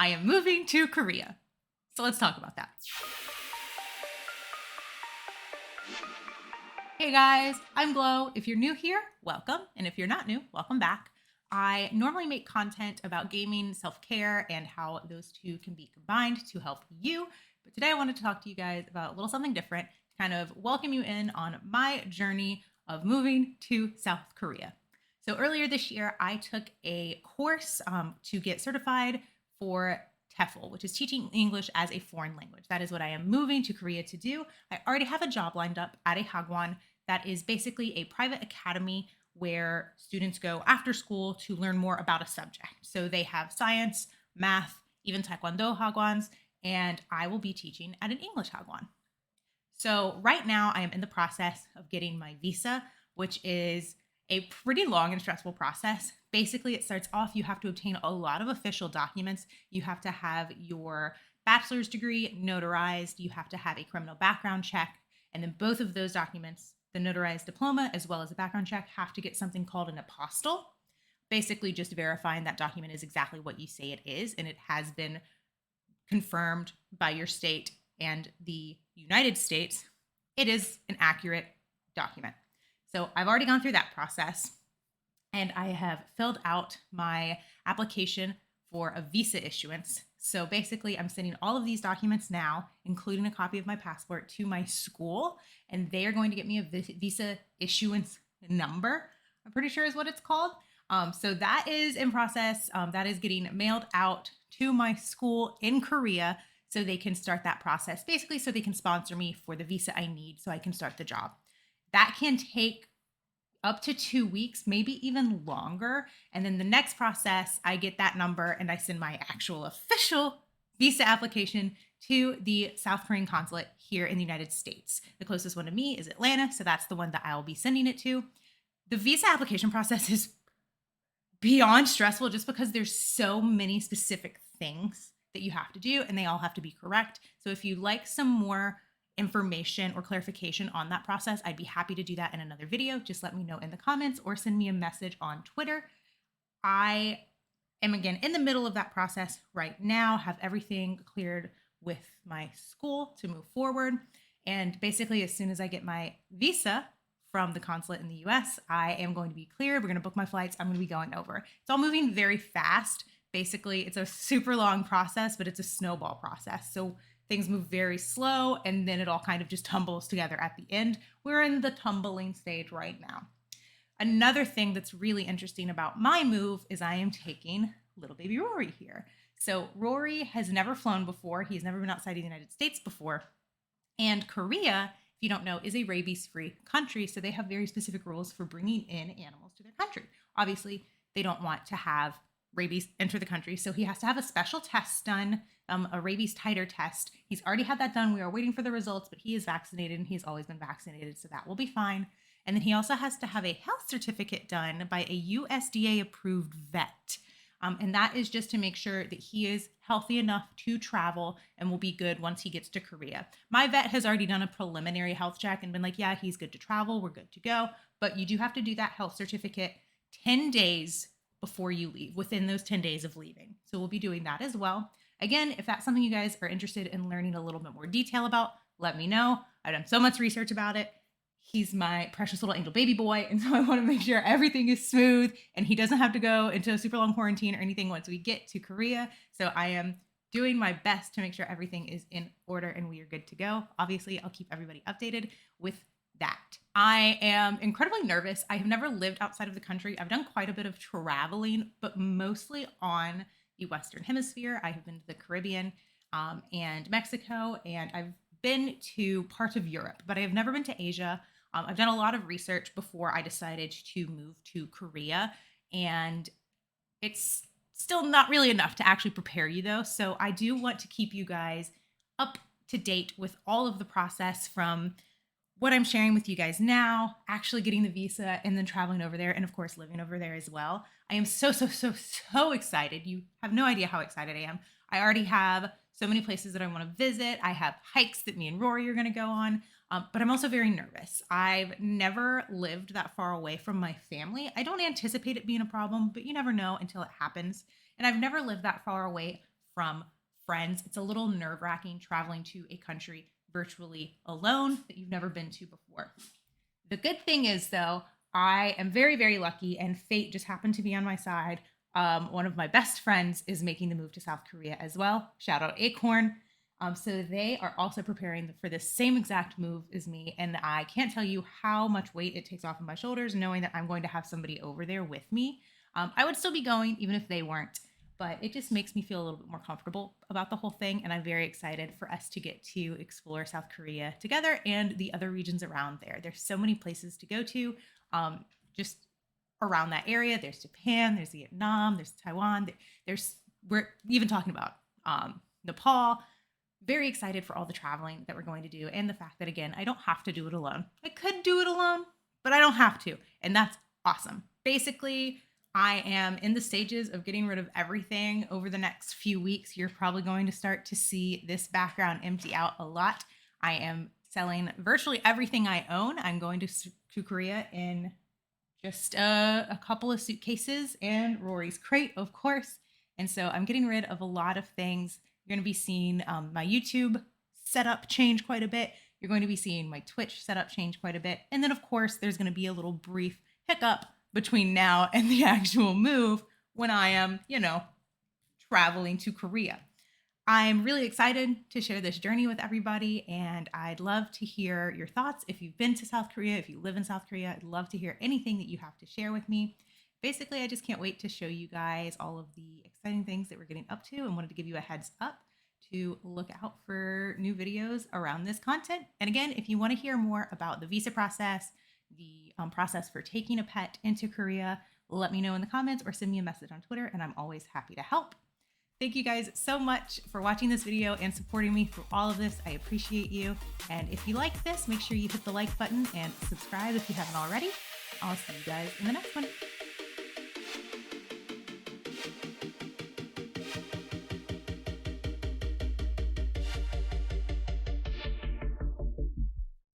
I am moving to Korea. So let's talk about that. Hey guys, I'm Glow. If you're new here, welcome. And if you're not new, welcome back. I normally make content about gaming, self-care, and how those two can be combined to help you. But today I wanted to talk to you guys about a little something different to kind of welcome you in on my journey of moving to South Korea. So earlier this year, I took a course to get certified for TEFL, which is teaching English as a foreign language. That is what I am moving to Korea to do. I already have a job lined up at a hagwon that is basically a private academy where students go after school to learn more about a subject. So they have science, math, even taekwondo hagwons, and I will be teaching at an English hagwon. So right now I am in the process of getting my visa, which is a pretty long and stressful process. Basically, it starts off, you have to obtain a lot of official documents. You have to have your bachelor's degree notarized. You have to have a criminal background check. And then both of those documents, the notarized diploma as well as a background check, have to get something called an apostille, basically just verifying that document is exactly what you say it is. And it has been confirmed by your state and the United States. It is an accurate document. So I've already gone through that process and I have filled out my application for a visa issuance. So basically, I'm sending all of these documents now, including a copy of my passport, to my school, and they are going to get me a visa issuance number, I'm pretty sure is what it's called. So that is in process. That is getting mailed out to my school in Korea so they can start that process, basically so they can sponsor me for the visa I need so I can start the job. That can take up to 2 weeks, maybe even longer. And then the next process, I get that number and I send my actual official visa application to the South Korean consulate here in the United States. The closest one to me is Atlanta, so that's the one that I'll be sending it to. The visa application process is beyond stressful just because there's so many specific things that you have to do and they all have to be correct. So if you like some more information or clarification on that process, I'd be happy to do that in another video. Just let me know in the comments or send me a message on Twitter. I am again in the middle of that process right now, have everything cleared with my school to move forward. And basically, as soon as I get my visa from the consulate in the US, I am going to be cleared. We're going to book my flights. I'm going to be going over. It's all moving very fast. Basically, it's a super long process, but it's a snowball process. So things move very slow and then it all kind of just tumbles together at the end. We're in the tumbling stage right now. Another thing that's really interesting about my move is I am taking little baby Rory here. So Rory has never flown before. He's never been outside of the United States before. And Korea, if you don't know, is a rabies-free country. So they have very specific rules for bringing in animals to their country. Obviously, they don't want to have rabies enter the country. So he has to have a special test done, a rabies titer test. He's already had that done. We are waiting for the results, but he is vaccinated and he's always been vaccinated. So that will be fine. And then he also has to have a health certificate done by a USDA approved vet. And that is just to make sure that he is healthy enough to travel and will be good once he gets to Korea. My vet has already done a preliminary health check and been like, yeah, he's good to travel. We're good to go. But you do have to do that health certificate 10 days before you leave, within those 10 days of leaving. So we'll be doing that as well. Again, if that's something you guys are interested in learning a little bit more detail about, let me know. I've done so much research about it. He's my precious little angel baby boy. And so I want to make sure everything is smooth and he doesn't have to go into a super long quarantine or anything once we get to Korea. So I am doing my best to make sure everything is in order and we are good to go. Obviously, I'll keep everybody updated with that. I am incredibly nervous. I have never lived outside of the country. I've done quite a bit of traveling, but mostly on the Western Hemisphere. I have been to the Caribbean and Mexico, and I've been to parts of Europe, but I have never been to Asia. I've done a lot of research before I decided to move to Korea, and it's still not really enough to actually prepare you though. So I do want to keep you guys up to date with all of the process from what I'm sharing with you guys now, actually getting the visa and then traveling over there and of course living over there as well. I am so excited. You have no idea how excited I am. I already have so many places that I want to visit. I have hikes that me and Rory are going to go on, but I'm also very nervous. I've never lived that far away from my family. I don't anticipate it being a problem, but you never know until it happens. And I've never lived that far away from friends. It's a little nerve-wracking traveling to a country virtually alone that you've never been to before. The good thing is, though, I am very, very lucky, and fate just happened to be on my side. One of my best friends is making the move to South Korea as well. Shout out Acorn. So they are also preparing for the same exact move as me. And I can't tell you how much weight it takes off of my shoulders knowing that I'm going to have somebody over there with me. I would still be going even if they weren't, but it just makes me feel a little bit more comfortable about the whole thing. And I'm very excited for us to get to explore South Korea together and the other regions around there. There's so many places to go to, just around that area. There's Japan, there's Vietnam, there's Taiwan, we're even talking about Nepal. Very excited for all the traveling that we're going to do, and the fact that, again, I don't have to do it alone. I could do it alone, but I don't have to, and that's awesome. Basically, I am in the stages of getting rid of everything. Over the next few weeks, you're probably going to start to see this background empty out a lot. I am selling virtually everything I own. I'm going to Korea in just a couple of suitcases and Rory's crate, of course. And so I'm getting rid of a lot of things. You're going to be seeing my YouTube setup change quite a bit. You're going to be seeing my Twitch setup change quite a bit. And then, of course, there's going to be a little brief hiccup between now and the actual move when I am, traveling to Korea. I'm really excited to share this journey with everybody, and I'd love to hear your thoughts. If you've been to South Korea, if you live in South Korea, I'd love to hear anything that you have to share with me. Basically, I just can't wait to show you guys all of the exciting things that we're getting up to, and wanted to give you a heads up to look out for new videos around this content. And again, if you want to hear more about the visa process, the process for taking a pet into Korea, let me know in the comments or send me a message on Twitter, and I'm always happy to help. Thank you guys so much for watching this video and supporting me through all of this. I appreciate you. And if you like this, make sure you hit the like button and subscribe if you haven't already. I'll see you guys in the next one.